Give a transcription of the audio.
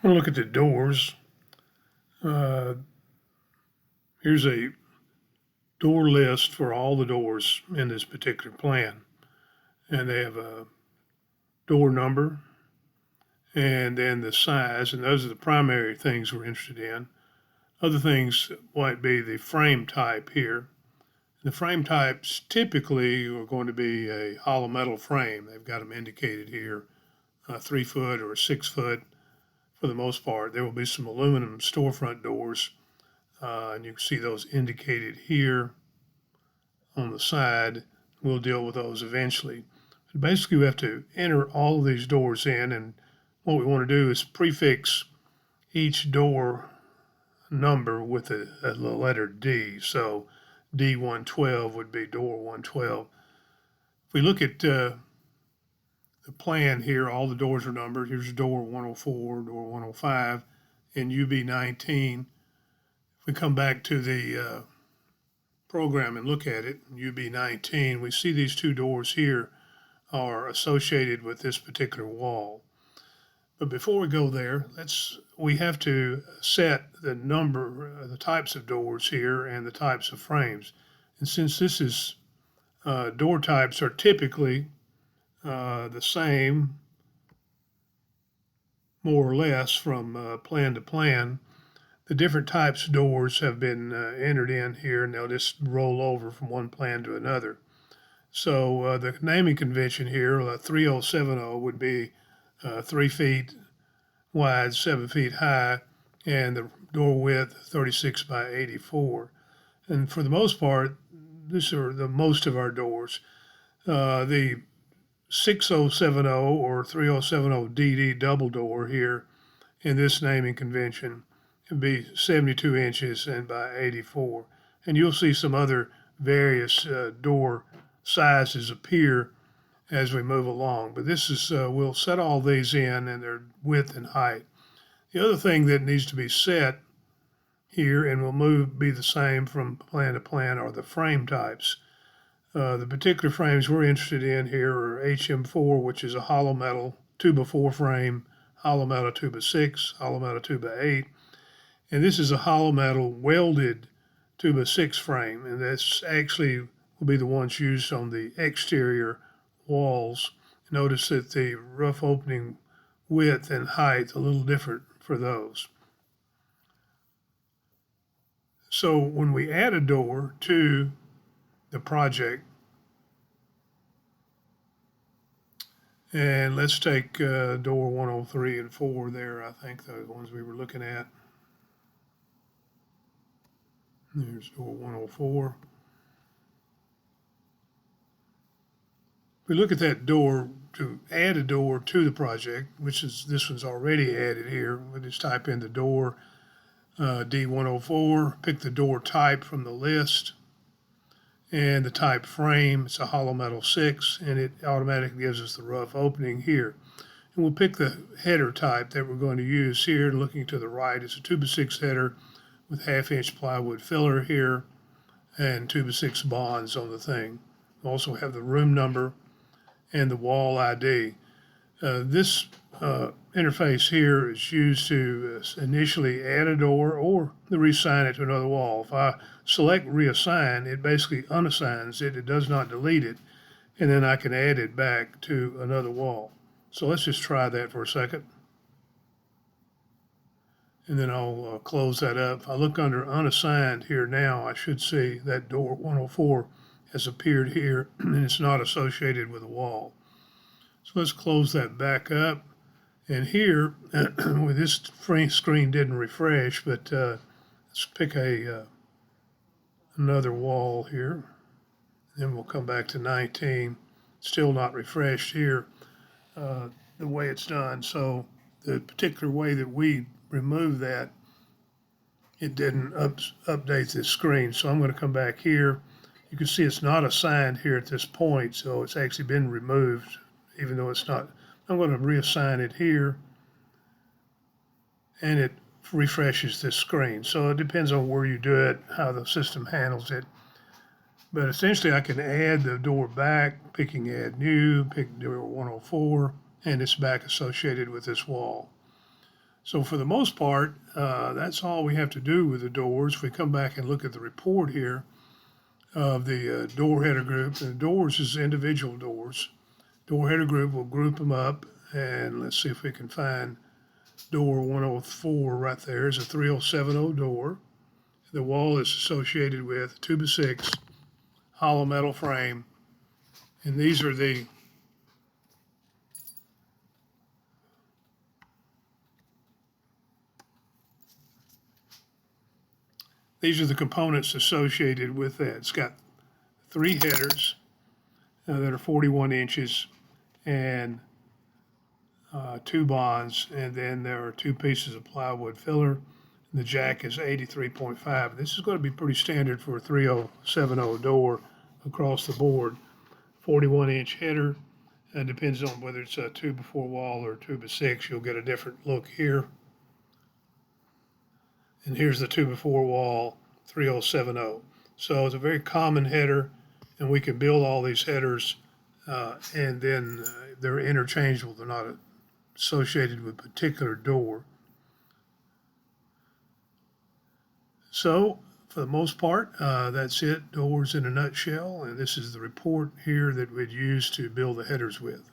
We'll look at the doors. Uh, Here's a door list for all the doors in this particular plan. And they have a door number and then the size, and those are the primary things we're interested in. Other things might be the frame type here. The frame types typically are going to be a hollow metal frame. They've got them indicated here, 3 foot or 6 foot for the most part. There will be some aluminum storefront doors, and you can see those indicated here on the side. We'll deal with those eventually. But basically, we have to enter all of these doors in, and what we want to do is prefix each door number with a letter D. So D112 would be door 112. If we look at the plan here, all the doors are numbered. Here's door 104, door 105, and UB19. If we come back to the program and look at it, UB19, we see these two doors here are associated with this particular wall. But before we go there, we have to set the number, the types of doors here and the types of frames. And since this is door types are typically the same, more or less, from plan to plan, the different types of doors have been entered in here, and they'll just roll over from one plan to another. So the naming convention here, 3070 would be 3 feet wide, 7 feet high, and the door width 36 by 84. And for the most part, these are the most of our doors. The 6070 or 3070 DD double door here in this naming convention would be 72 inches and by 84. And you'll see some other various door sizes appear as we move along. But this is, we'll set all these in and their width and height. The other thing that needs to be set here and will be the same from plan to plan are the frame types. The particular frames we're interested in here are HM4, which is a hollow metal 2x4 frame, hollow metal 2x6, hollow metal 2x8. And this is a hollow metal welded 2x6 frame, and that's actually will be the ones used on the exterior walls. Notice that the rough opening width and height a little different for those. So when we add a door to the project, and let's take door 103 and 4 there, I think the ones we were looking at. There's door 104. We look at that door to add a door to the project, which is this one's already added here. We just type in the door D104, pick the door type from the list, and the type frame. It's a hollow metal 6, and it automatically gives us the rough opening here. And we'll pick the header type that we're going to use here. Looking to the right, it's a 2x6 header with 1/2-inch plywood filler here and 2x6 bonds on the thing. We also have the room number and the wall ID. This interface here is used to initially add a door or to reassign it to another wall. If I select reassign, it basically unassigns it. It does not delete it. And then I can add it back to another wall. So let's just try that for a second. And then I'll close that up. If I look under unassigned here now, I should see that door 104 has appeared here, and it's not associated with a wall. So let's close that back up. And here, with this screen didn't refresh, but let's pick another wall here. Then we'll come back to 19. Still not refreshed here, the way it's done. So the particular way that we remove that, it didn't update this screen. So I'm going to come back here. You can see it's not assigned here at this point, so it's actually been removed, even though it's not. I'm going to reassign it here, and it refreshes this screen. So it depends on where you do it, how the system handles it. But essentially, I can add the door back, picking add new, pick door 104, and it's back associated with this wall. So for the most part, that's all we have to do with the doors. If we come back and look at the report here of the door header group, and the doors is individual doors. Door header group will group them up, and let's see if we can find door 104 right there is a 3070 door. The wall is associated with 2x6 hollow metal frame, and these are the components associated with that. It's got 3 headers that are 41 inches and 2 bonds, and then there are 2 pieces of plywood filler. The jack is 83.5. This is going to be pretty standard for a 3070 door across the board. 41-inch header. It depends on whether it's a 2x4 wall or 2x6. You'll get a different look here. And here's the 2x4 wall 3070. So it's a very common header, and we can build all these headers, and then they're interchangeable. They're not associated with a particular door. So for the most part, that's it. Doors in a nutshell, and this is the report here that we'd use to build the headers with.